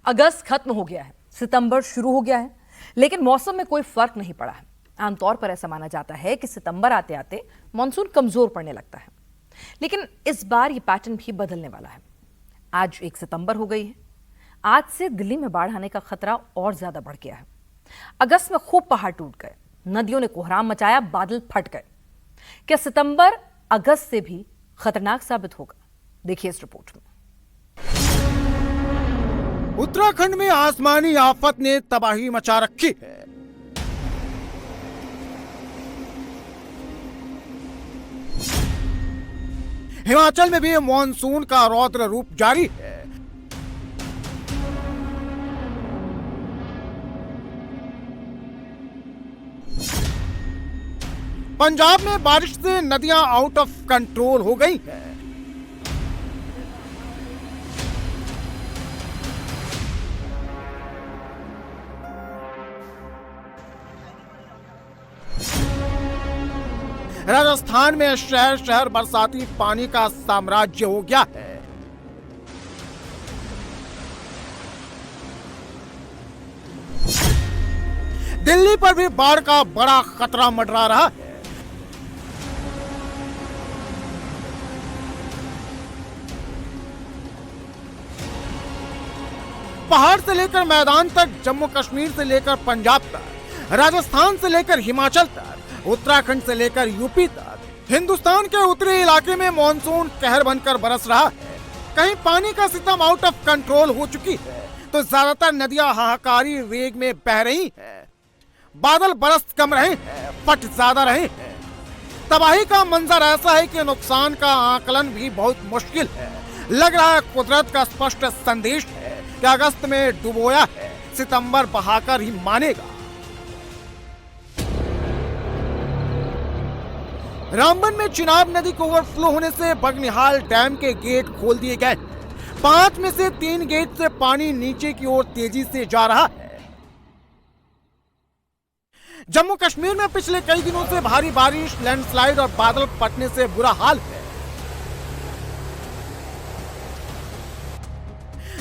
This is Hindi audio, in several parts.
अगस्त खत्म हो गया है, सितंबर शुरू हो गया है, लेकिन मौसम में कोई फर्क नहीं पड़ा है। आमतौर पर ऐसा माना जाता है कि सितंबर आते आते मानसून कमजोर पड़ने लगता है, लेकिन इस बार यह पैटर्न भी बदलने वाला है। आज 1 सितंबर हो गई है। आज से दिल्ली में बाढ़ आने का खतरा और ज्यादा बढ़ गया है। अगस्त में खूब पहाड़ टूट गए, नदियों ने कोहराम मचाया, बादल फट गए। क्या सितंबर अगस्त से भी खतरनाक साबित होगा? देखिए इस रिपोर्ट में। उत्तराखंड में आसमानी आफत ने तबाही मचा रखी है। हिमाचल में भी मॉनसून का रौद्र रूप जारी है। पंजाब में बारिश से नदियां आउट ऑफ कंट्रोल हो गई हैं। राजस्थान में शहर शहर बरसाती पानी का साम्राज्य हो गया है। दिल्ली पर भी बाढ़ का बड़ा खतरा मंडरा रहा है। पहाड़ से लेकर मैदान तक, जम्मू कश्मीर से लेकर पंजाब तक, राजस्थान से लेकर हिमाचल तक, उत्तराखंड से लेकर यूपी तक, हिंदुस्तान के उत्तरी इलाके में मॉनसून कहर बनकर बरस रहा है। कहीं पानी का सितम आउट ऑफ कंट्रोल हो चुकी है, तो ज्यादातर नदियां हाहाकारी वेग में बह रही हैं। बादल बरस कम रहे हैं, फट ज्यादा रहे हैं। तबाही का मंजर ऐसा है कि नुकसान का आकलन भी बहुत मुश्किल है। लग रहा है कुदरत का स्पष्ट संदेश है कि अगस्त में डुबोया है, सितंबर बहाकर ही मानेगा। रामबन में चिनाब नदी को ओवरफ्लो होने से बगनिहाल डैम के गेट खोल दिए गए। 5 में से 3 गेट से पानी नीचे की ओर तेजी से जा रहा है। जम्मू कश्मीर में पिछले कई दिनों से भारी बारिश, लैंडस्लाइड और बादल फटने से बुरा हाल है।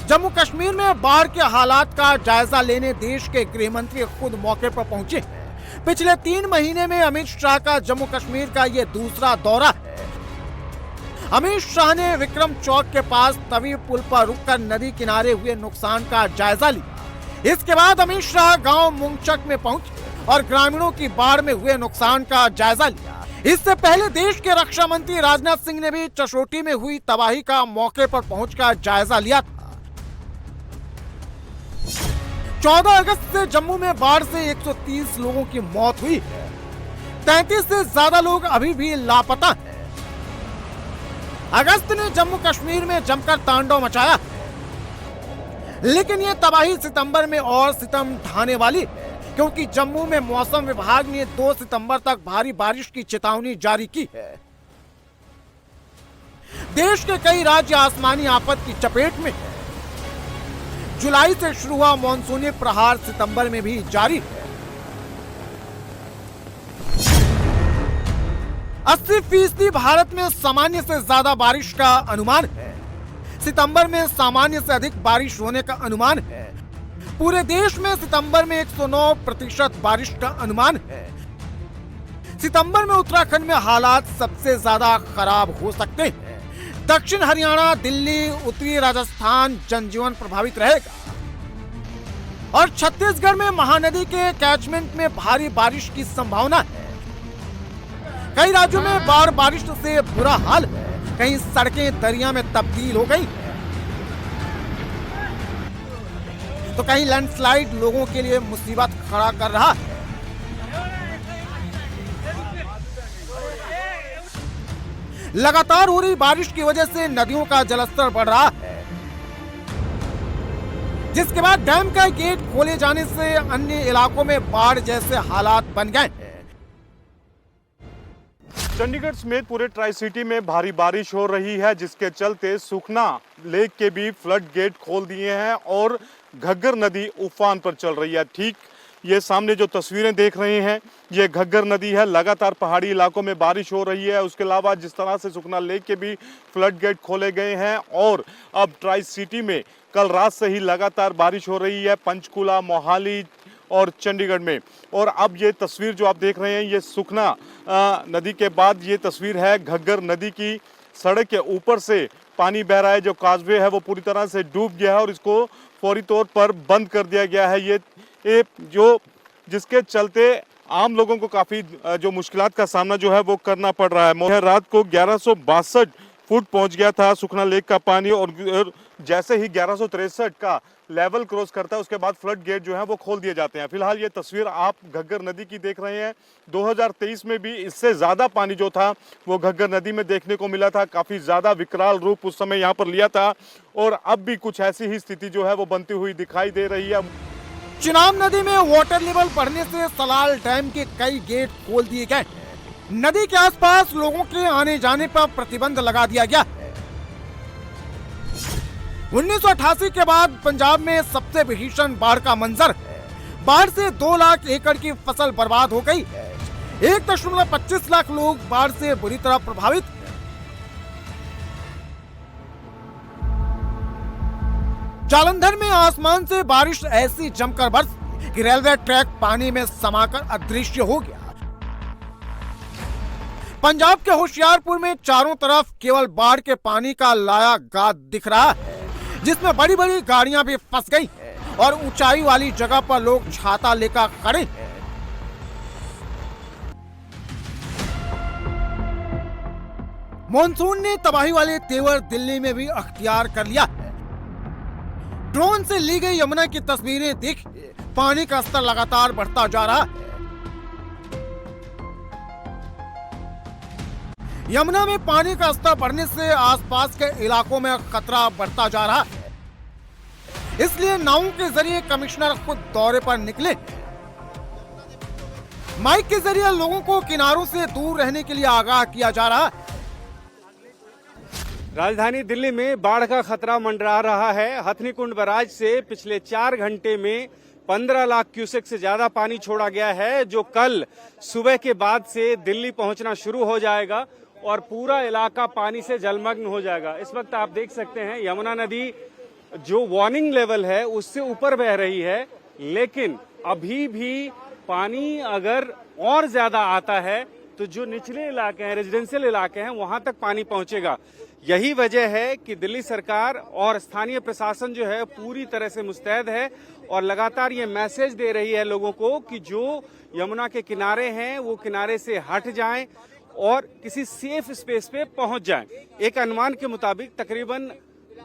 जम्मू कश्मीर में बाढ़ के हालात का जायजा लेने देश के गृह मंत्री खुद मौके पर पहुंचे हैं। पिछले 3 महीने में अमित शाह का जम्मू कश्मीर का यह दूसरा दौरा है। अमित शाह ने विक्रम चौक के पास तवी पुल पर रुककर नदी किनारे हुए नुकसान का जायजा लिया। इसके बाद अमित शाह गांव मुंगचक में पहुंचे और ग्रामीणों की बाढ़ में हुए नुकसान का जायजा लिया। इससे पहले देश के रक्षा मंत्री राजनाथ सिंह ने भी चशोटी में हुई तबाही का मौके पर पहुंचकर जायजा लिया था। 14 अगस्त से जम्मू में बाढ़ से 130 लोगों की मौत हुई है। 33 से ज्यादा लोग अभी भी लापता हैं। अगस्त ने जम्मू कश्मीर में जमकर तांडव मचाया है, लेकिन यह तबाही सितंबर में और सितम ढाने वाली है, क्योंकि जम्मू में मौसम विभाग ने 2 सितंबर तक भारी बारिश की चेतावनी जारी की है। देश के कई राज्य आसमानी आफत की चपेट में है। जुलाई से शुरू हुआ मॉनसूनी प्रहार सितंबर में भी जारी है। 80% भारत में सामान्य से ज्यादा बारिश का अनुमान है। सितंबर में सामान्य से अधिक बारिश होने का अनुमान है। पूरे देश में सितंबर में 109% बारिश का अनुमान है। सितंबर में उत्तराखंड में हालात सबसे ज्यादा खराब हो सकते हैं। दक्षिण हरियाणा, दिल्ली, उत्तरी राजस्थान जनजीवन प्रभावित रहेगा और छत्तीसगढ़ में महानदी के कैचमेंट में भारी बारिश की संभावना है। कई राज्यों में बाढ़ बारिश से बुरा हाल है। कई सड़कें दरिया में तब्दील हो गई हैं, तो कहीं लैंडस्लाइड लोगों के लिए मुसीबत खड़ा कर रहा है। लगातार हो रही बारिश की वजह से नदियों का जलस्तर बढ़ रहा है, जिसके बाद डैम का गेट खोले जाने से अन्य इलाकों में बाढ़ जैसे हालात बन गए हैं। चंडीगढ़ समेत पूरे ट्राई सिटी में भारी बारिश हो रही है, जिसके चलते सुखना लेक के भी फ्लड गेट खोल दिए हैं और घग्गर नदी उफान पर चल रही है। ठीक ये सामने जो तस्वीरें देख रहे हैं, ये घग्गर नदी है। लगातार पहाड़ी इलाकों में बारिश हो रही है। उसके अलावा जिस तरह से सुखना लेक के भी फ्लड गेट खोले गए हैं और अब ट्राई सिटी में कल रात से ही लगातार बारिश हो रही है पंचकुला, मोहाली और चंडीगढ़ में। और अब ये तस्वीर जो आप देख रहे हैं ये सुखना नदी के बाद ये तस्वीर है घग्गर नदी की। सड़क के ऊपर से पानी बह रहा है, जो काजवे है वो पूरी तरह से डूब गया है और इसको फौरी तौर पर बंद कर दिया गया है। ये जो जिसके चलते आम लोगों को काफ़ी जो मुश्किलात का सामना जो है वो करना पड़ रहा है। रात को 1162 फुट पहुंच गया था सुखना लेक का पानी और जैसे ही 1163 का लेवल क्रॉस करता है उसके बाद फ्लड गेट जो है वो खोल दिए जाते हैं। फिलहाल ये तस्वीर आप घग्गर नदी की देख रहे हैं। 2023 में भी इससे ज़्यादा पानी जो था वो घग्गर नदी में देखने को मिला था। काफ़ी ज़्यादा विकराल रूप उस समय यहाँ पर लिया था और अब भी कुछ ऐसी ही स्थिति जो है वो बनती हुई दिखाई दे रही है। चिनाब नदी में वाटर लेवल बढ़ने से सलाल डैम के कई गेट खोल दिए गए। नदी के आसपास लोगों के आने जाने पर प्रतिबंध लगा दिया गया। 1988 के बाद पंजाब में सबसे भीषण बाढ़ का मंजर है। बाढ़ से 2 लाख एकड़ की फसल बर्बाद हो गई। 1.25 लाख लोग बाढ़ से बुरी तरह प्रभावित। जालंधर में आसमान से बारिश ऐसी जमकर बरसी कि रेलवे ट्रैक पानी में समाकर अदृश्य हो गया। पंजाब के होशियारपुर में चारों तरफ केवल बाढ़ के पानी का लाया गाद दिख रहा है, जिसमें बड़ी बड़ी गाड़ियां भी फंस गई और ऊंचाई वाली जगह पर लोग छाता लेकर खड़े हैं। मॉनसून ने तबाही वाले तेवर दिल्ली में भी अख्तियार कर लिया है। ड्रोन से ली गई यमुना की तस्वीरें देखिए, पानी का स्तर लगातार बढ़ता जा रहा है। यमुना में पानी का स्तर बढ़ने से आसपास के इलाकों में खतरा बढ़ता जा रहा है। इसलिए नावों के जरिए कमिश्नर खुद दौरे पर निकले। माइक के जरिए लोगों को किनारों से दूर रहने के लिए आगाह किया जा रहा है। राजधानी दिल्ली में बाढ़ का खतरा मंडरा रहा है। हथनीकुंड बैराज से पिछले 4 घंटे में 15 लाख क्यूसेक से ज्यादा पानी छोड़ा गया है, जो कल सुबह के बाद से दिल्ली पहुंचना शुरू हो जाएगा और पूरा इलाका पानी से जलमग्न हो जाएगा। इस वक्त आप देख सकते हैं यमुना नदी जो वार्निंग लेवल है उससे ऊपर बह रही है, लेकिन अभी भी पानी अगर और ज्यादा आता है तो जो निचले इलाके हैं, रेजिडेंशियल इलाके हैं, वहां तक पानी पहुंचेगा। यही वजह है कि दिल्ली सरकार और स्थानीय प्रशासन जो है पूरी तरह से मुस्तैद है और लगातार ये मैसेज दे रही है लोगों को कि जो यमुना के किनारे हैं वो किनारे से हट जाएं और किसी सेफ स्पेस पे पहुंच जाएं। एक अनुमान के मुताबिक तकरीबन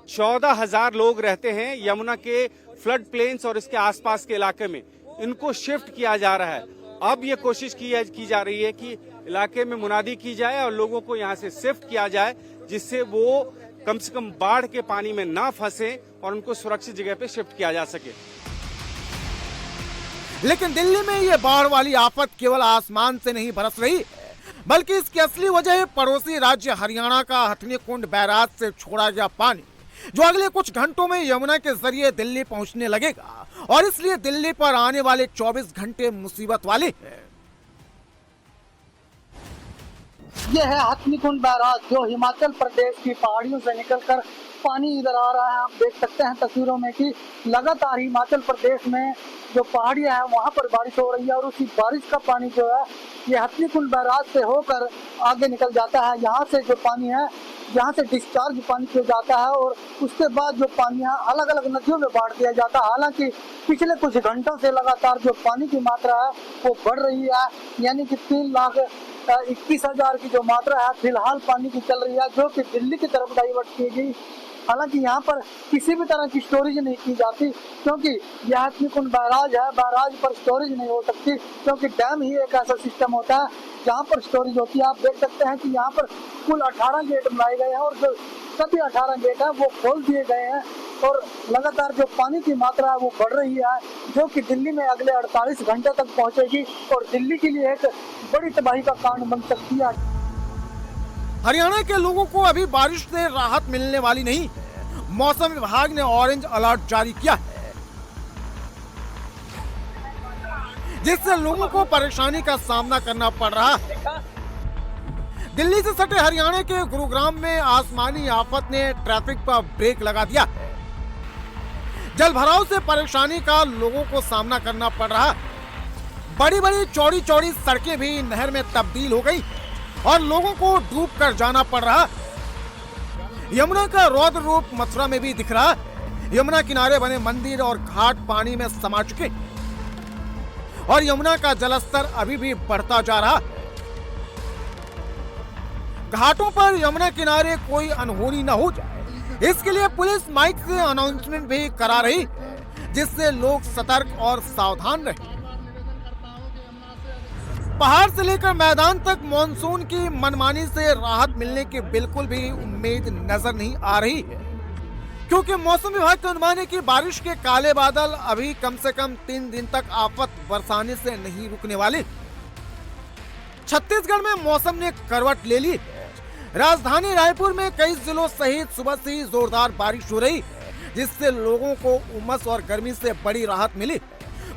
14,000 लोग रहते हैं यमुना के फ्लड प्लेन्स और इसके आसपास के इलाके में। इनको शिफ्ट किया जा रहा है। अब ये कोशिश की जा रही है कि इलाके में मुनादी की जाए और लोगों को यहाँ से शिफ्ट किया जाए, जिससे वो कम से कम बाढ़ के पानी में ना फंसे और उनको सुरक्षित जगह पे शिफ्ट किया जा सके। लेकिन दिल्ली में ये बाढ़ वाली आफत केवल आसमान से नहीं बरस रही है, बल्कि इसकी असली वजह पड़ोसी राज्य हरियाणा का हथनीकुंड बैराज से छोड़ा गया पानी, जो अगले कुछ घंटों में यमुना के जरिए दिल्ली पहुंचने लगेगा और इसलिए दिल्ली पर आने वाले 24 घंटे मुसीबत वाले हैं। ये है हथनीकुंड बैराज, जो हिमाचल प्रदेश की पहाड़ियों से निकलकर पानी इधर आ रहा है। आप देख सकते हैं तस्वीरों में कि लगातार हिमाचल प्रदेश में जो पहाड़ियां हैं वहां पर बारिश हो रही है और उसी बारिश का पानी जो है ये हथनीकुंड बैराज से होकर आगे निकल जाता है। यहाँ से जो पानी है, यहाँ से डिस्चार्ज पानी किया जाता है और उसके बाद जो पानी है अलग अलग नदियों में बांट दिया जाता है। हालांकि पिछले कुछ घंटों से लगातार जो पानी की मात्रा है वो बढ़ रही है, यानी कि 3,21,000 की जो मात्रा है फिलहाल पानी की चल रही है, जो कि दिल्ली की तरफ डाइवर्ट की गई। हालांकि यहाँ पर किसी भी तरह की स्टोरेज नहीं की जाती, क्योंकि यह हथनीकुंड बैराज है, बैराज पर स्टोरेज नहीं हो सकती, क्योंकि डैम ही एक ऐसा सिस्टम होता है जहाँ पर स्टोरेज होती है। आप देख सकते हैं कि यहाँ पर कुल 18 गेट बनाए गए हैं और जो सभी 18 गेट हैं वो खोल दिए गए हैं और लगातार जो पानी की मात्रा है वो बढ़ रही है, जो कि दिल्ली में अगले 48 घंटे तक पहुँचेगी और दिल्ली के लिए एक बड़ी तबाही का कारण बन सकती है। हरियाणा के लोगों को अभी बारिश से राहत मिलने वाली नहीं है। मौसम विभाग ने ऑरेंज अलर्ट जारी किया है, जिससे लोगों को परेशानी का सामना करना पड़ रहा है। दिल्ली से सटे हरियाणा के गुरुग्राम में आसमानी आफत ने ट्रैफिक पर ब्रेक लगा दिया है। जल भराव से परेशानी का लोगों को सामना करना पड़ रहा। बड़ी बड़ी चौड़ी चौड़ी सड़कें भी नहर में तब्दील हो गई और लोगों को डूब कर जाना पड़ रहा। यमुना का रौद्र रूप मथुरा में भी दिख रहा। यमुना किनारे बने मंदिर और घाट पानी में समा चुके और यमुना का जलस्तर अभी भी बढ़ता जा रहा। घाटों पर यमुना किनारे कोई अनहोनी न हो जाए, इसके लिए पुलिस माइक से अनाउंसमेंट भी करा रही, जिससे लोग सतर्क और सावधान रहे। पहाड़ से लेकर मैदान तक मॉनसून की मनमानी से राहत मिलने की बिल्कुल भी उम्मीद नजर नहीं आ रही है, क्योंकि मौसम विभाग का अनुमान है कि बारिश के काले बादल अभी कम से कम 3 दिन तक आफत बरसाने से नहीं रुकने वाले। छत्तीसगढ़ में मौसम ने करवट ले ली। राजधानी रायपुर में कई जिलों सहित सुबह से ही जोरदार बारिश हो रही, जिससे लोगों को उमस और गर्मी से बड़ी राहत मिली।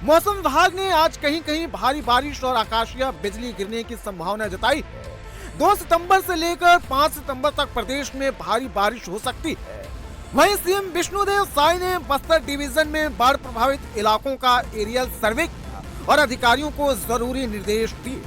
मौसम विभाग ने आज कहीं कहीं भारी बारिश और आकाशीय बिजली गिरने की संभावना जताई। 2 सितंबर से लेकर 5 सितंबर तक प्रदेश में भारी बारिश हो सकती है। वहीं सीएम विष्णुदेव साय ने बस्तर डिवीजन में बाढ़ प्रभावित इलाकों का एरियल सर्वे और अधिकारियों को जरूरी निर्देश दिए।